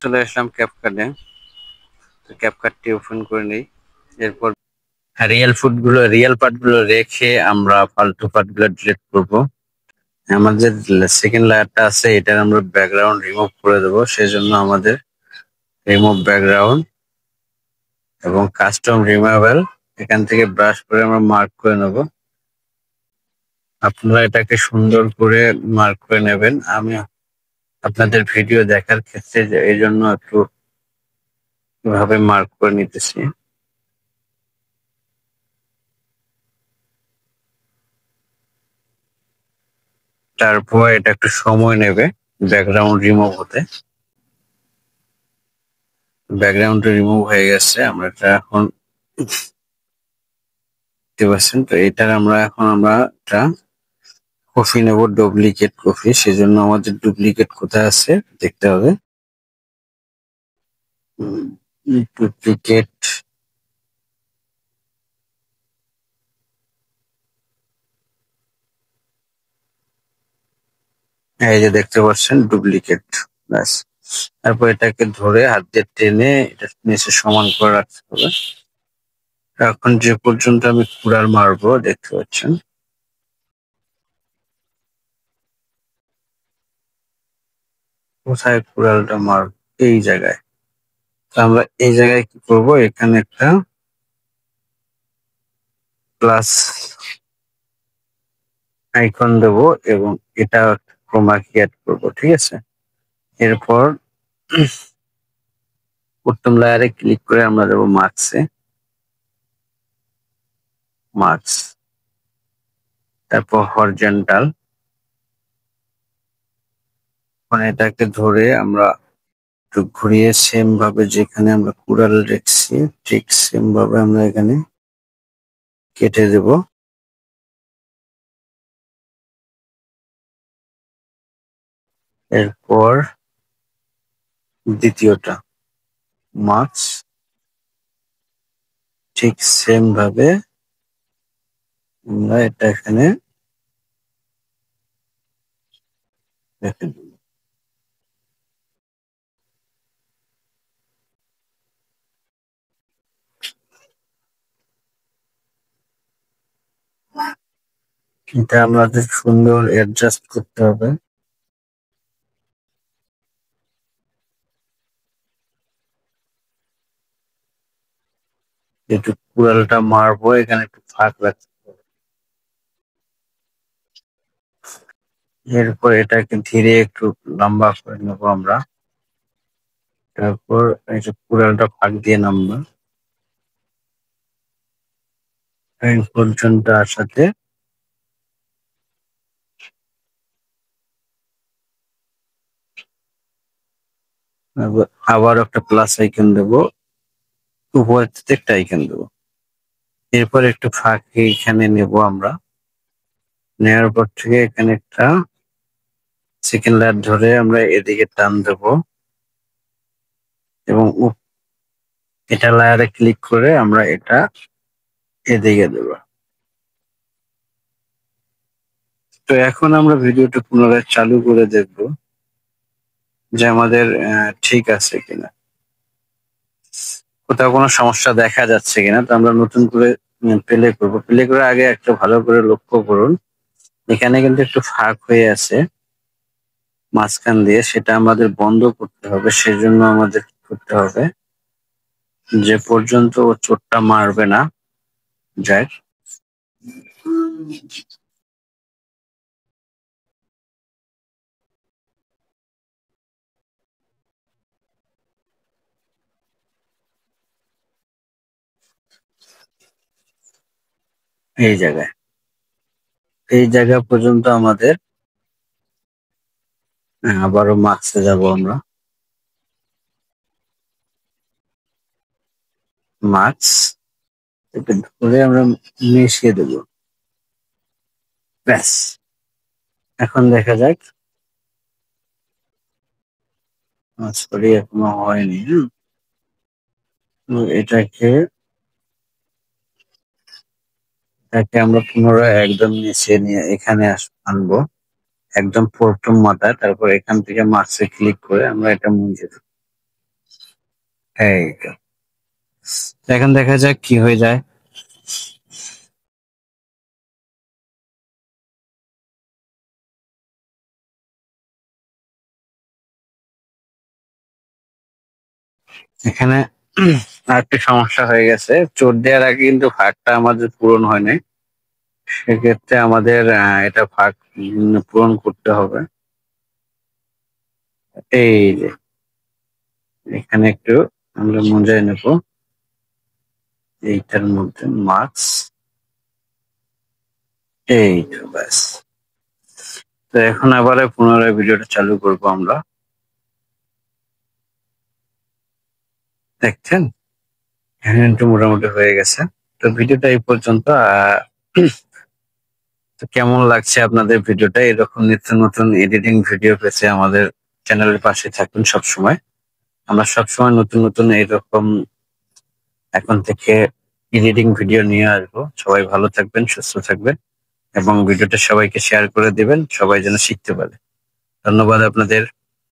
চলে আসলাম ক্যাপকাটে। তো ক্যাপকাটটি ওপেন করে নেই। এরপর রিয়েল পার্ট গুলো রেখে আমরা ফালতু পার্ট গুলো ডিলিট করবো। আমাদের সেকেন্ড লেয়ারটা আছে, এটার আমরা ব্যাকগ্রাউন্ড রিমুভ করে দেবো। সেজন্য আমাদের রিমুভ ব্যাকগ্রাউন্ড এবং কাস্টম রিমুভেল এখান থেকে ব্রাশ করে আমরা মার্ক করে নেব। আপনারা এটাকে সুন্দর করে মার্ক করে নেবেন। আমি আপনাদের ভিডিও দেখার ক্ষেত্রে এই জন্য একটু এভাবে মার্ক করে নিতেছি। তারপর এটা একটু সময় নেবে ব্যাকগ্রাউন্ড রিমুভ হতে। ব্যাকগ্রাউন্ড রিমুভ হয়ে গেছে, আমরা এটা এখন দেখতে পাচ্ছেন। তো এটার আমরা এটা কপি নেব, ডুপ্লিকেট কপি। সেজন্য আমাদের ডুপ্লিকেট কোথায় আছে দেখতে হবে। ডুপ্লিকেট এই যে দেখতে পাচ্ছেন ডুপ্লিকেট। ব্যাস, তারপর এটাকে ধরে হাত দিয়ে টেনে এটা নিচে সমান করে রাখতে হবে। এখন যে পর্যন্ত আমি কুড়াল মারবো দেখতে পাচ্ছেন। কোথায় কুড়ালটা মারবো? এই জায়গায়। তো আমরা এই জায়গায় কি করব, এখানে একটা প্লাস আইকন দেব এবং এটা ক্রোমা কি অ্যাড করবো, ঠিক আছে। এরপর প্রথম লেয়ারে ক্লিক করে আমরা দেবো মার্কসে, মার্কস। তারপর হরিজন্টাল, মানে এটাকে ধরে আমরা একটু ঘুরিয়ে সেম ভাবে যেখানে আমরা কুড়াল রেখেছি ঠিক সেম ভাবে আমরা এখানে কেটে দেব। এরপর দ্বিতীয়টা মার্কস, ঠিক সেম ভাবে আমরা এটা এখানে রেখে দেব। এটা আমাদের সুন্দর অ্যাডজাস্ট করতে হবে। একটু কুড়ালটা মারবো, এখানে একটু ফাঁক রাখতে হবে। এরপর এটাকে ধীরে একটু লম্বা করে নেবো আমরা। তারপর এই যে কুড়ালটা ফাঁক দিয়ে নামবো এই পর্যন্ত আসাতে আবার একটা প্লাস আইকন দেবো, উপরের থেকে একটা আইকন দেবো। এরপর একটু ফাঁক এখানে নেব আমরা। নেওয়ার পর থেকে এখানে একটা সেকেন্ড লেয়ার ধরে আমরা এদিকে টান দেবো এবং এটা লেয়ারে ক্লিক করে আমরা এটা এদিকে দেবো। তো এখন আমরা ভিডিওটা পুনরায় চালু করে দেখব যে আমাদের ঠিক আছে কিনা, কোথাও কোনো সমস্যা দেখা যাচ্ছে কিনা। তো আমরা নতুন করে প্লে করবো। প্লে করার আগে একটা ভালো করে লক্ষ্য করুন, এখানে কিন্তু একটু ফাঁক হয়ে আছে মাঝখান দিয়ে, সেটা আমাদের বন্ধ করতে হবে। সেজন্য আমাদের কি করতে হবে, যে পর্যন্ত ও চোটটা মারবে না যায় এই জায়গায়, এই জায়গা পর্যন্ত আমাদের আবারও মার্কসে যাব আমরা। মার্কস এটা ধরে আমরা মিশিয়ে দেবো। ব্যাস, এখন দেখা যাক। সরি, এখনো হয়নি। তো এটাকে আমরা পুনরায় একদম নিচে নিয়ে এখানে আনবো, একদম প্রথম মাথায়। তারপর এখান থেকে মার্কসে ক্লিক করে আমরা এটা মুছে দেবো। এই তো। এখন দেখা যাক কি হয়ে যায়। এখানে আরেকটি সমস্যা হয়ে গেছে, চোর দেওয়ার আগে কিন্তু ভাগটা আমাদের পূরণ হয় নাই। সেক্ষেত্রে আমাদের এটা ভাগ পূরণ করতে হবে। এই যে এখানে একটু আমরা মুজায় নেব, এইটার মধ্যে মার্কস। এই তো ব্যাস। তো এখন আবার পুনরায় ভিডিওটা চালু করব আমরা। দেখছেন এখানে একটু মোটামুটি হয়ে গেছে। তো ভিডিওটা এই পর্যন্ত। তো কেমন লাগছে আপনাদের ভিডিওটা? এরকম নিত্য নতুন এডিটিং ভিডিও পেতে আমাদের চ্যানেলের পাশে থাকুন সবসময়। আমরা সবসময় নতুন নতুন এইরকম এখন থেকে এডিটিং ভিডিও নিয়ে আসবো। সবাই ভালো থাকবেন, সুস্থ থাকবেন এবং ভিডিওটা সবাইকে শেয়ার করে দিবেন, সবাই যেন শিখতে পারে। ধন্যবাদ আপনাদের।